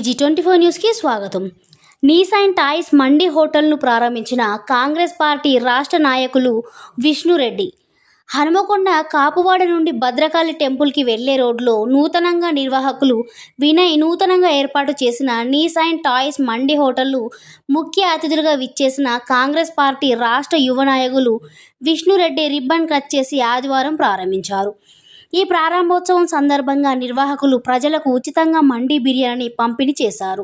TG24 న్యూస్కి స్వాగతం. Knees and toys మండి హోటల్ను ప్రారంభించిన కాంగ్రెస్ పార్టీ రాష్ట్ర నాయకులు విష్ణురెడ్డి. హనుమకొండ కాపువాడ నుండి భద్రకాళి టెంపుల్కి వెళ్లే రోడ్లో నూతనంగా నిర్వాహకులు వినయ్ నూతనంగా ఏర్పాటు చేసిన నీస్ అండ్ టాయ్స్ మండి హోటల్ను ముఖ్య అతిథులుగా విచ్చేసిన కాంగ్రెస్ పార్టీ రాష్ట్ర యువ నాయకులు విష్ణురెడ్డి రిబ్బన్ కట్ చేసి ఆదివారం ప్రారంభించారు. ఈ ప్రారంభోత్సవం సందర్భంగా నిర్వాహకులు ప్రజలకు ఉచితంగా మండి బిర్యానీ పంపిణీ చేశారు.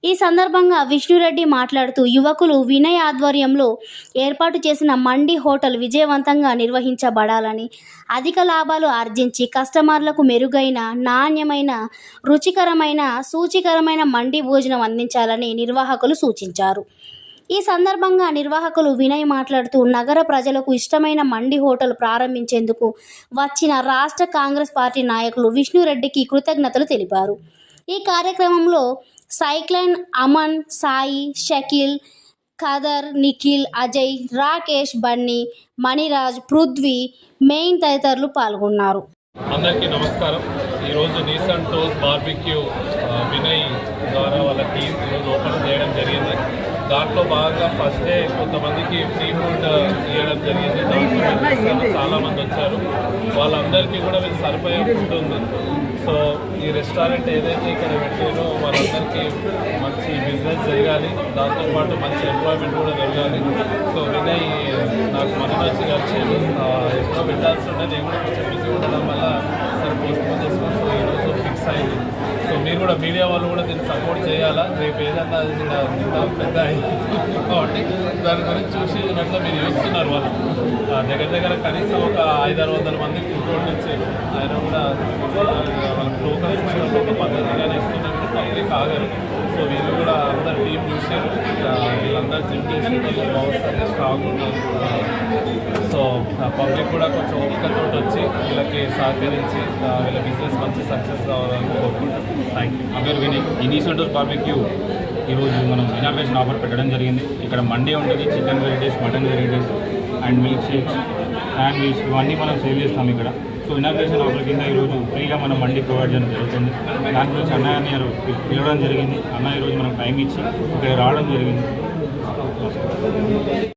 ఈ సందర్భంగా విష్ణురెడ్డి మాట్లాడుతూ యువకులు వినయ్ ఆధ్వర్యంలో ఏర్పాటు చేసిన మండి హోటల్ విజయవంతంగా నిర్వహించబడాలని, అధిక లాభాలు ఆర్జించి కస్టమర్లకు మెరుగైన, నాణ్యమైన, రుచికరమైన, సూచికరమైన మండి భోజనం అందించాలని నిర్వాహకులు సూచించారు. ఈ సందర్భంగా నిర్వాహకులు వినయ్ మాట్లాడుతూ నగర ప్రజలకు ఇష్టమైన మండి హోటల్ ప్రారంభించేందుకు వచ్చిన రాష్ట్ర కాంగ్రెస్ పార్టీ నాయకులు విష్ణురెడ్డికి కృతజ్ఞతలు తెలిపారు. ఈ కార్యక్రమంలో సైక్లన్, అమన్, సాయి, షకీల్, ఖదర్, నిఖిల్, అజయ్, రాకేష్, బన్నీ, మణిరాజ్, పృథ్వీ, మెయిన్ తదితరులు పాల్గొన్నారు. అందరికీ నమస్కారం. ఈరోజు నీస్ అండ్ టాయ్స్ బార్బిక్యూ వినయ్ ద్వారా వాళ్ళ టీం ఈరోజు ఓపెన్ చేయడం జరిగింది. దాంట్లో భాగంగా ఫస్ట్ డే కొంతమందికి ఫ్రీ ఫుడ్ ఇవ్వడం జరిగింది. దాంట్లో చాలామంది వచ్చారు. వాళ్ళందరికీ కూడా వీళ్ళు సరిపోయే ఫుడ్ ఉంది. సో ఈ రెస్టారెంట్ ఏదైతే ఇక్కడ పెట్టారో వాళ్ళందరికీ మంచి బిజినెస్ జరగాలి, దాంతోపాటు మంచి ఎంప్లాయ్మెంట్ కూడా జరగాలి. సో వినయ్ నాకు మన వచ్చి కలిసేది ఎప్పుడో పెట్టాల్సి ఉండే, నేను కూడా కొంచెం బిజీ ఉండడం వల్ల సరే పోస్ట్పోన్ చేసుకొని సో ఈరోజు ఫిక్స్ అయింది. సో మీరు కూడా మీడియా వాళ్ళు కూడా దీన్ని సపోర్ట్ చేయాలా. రేపు ఏదన్నా పెద్ద అయింది కాబట్టి దాని గురించి చూసినట్లు మీరు చూస్తున్నారు. వాళ్ళు దగ్గర కనీసం ఒక 500-600 మందికి ఫుడ్ ఇచ్చారు. ఆయన కూడా వాళ్ళకి టోకన్స్ ఇచ్చినప్పుడు ఒక పద్ధతిగానే ఇస్తున్నట్టు పబ్లిక్ ఆగారు. సో వీళ్ళు కూడా అందరు టీం చూసారు. వీళ్ళందరూ జిమ్ చేసి బాగుంటుంది, స్ట్రాంగ్ ఉన్నారు. సో పబ్లిక్ కూడా కొంచెం ఓపికతో వచ్చి వీళ్ళకి సహకరించి వీళ్ళ బిజినెస్ మంచి సక్సెస్ కావాలని కోరుకుంటున్నాను. Thank you. నా పేరు వినయ్. ఈ నీస్ అండ్ టాయ్స్ బార్బిక్యూ ఈరోజు మనం ఇనాగ్రేషన్ ఆఫర్ పెట్టడం జరిగింది. ఇక్కడ మండే ఉంటుంది, chicken varieties, mutton varieties and milk shakes, sandwich ఇవన్నీ మనం సేల్ చేస్తాం ఇక్కడ. సో ఇనాగ్రేషన్ ఆఫర్ కింద ఈరోజు ఫ్రీగా మనం మండి ప్రొవైడ్ చేయడం జరుగుతుంది. దాని గురించి అన్నయ్య పిలవడం జరిగింది. అన్న ఈరోజు మనకు టైం ఇచ్చి ఇక్కడ రావడం జరిగింది.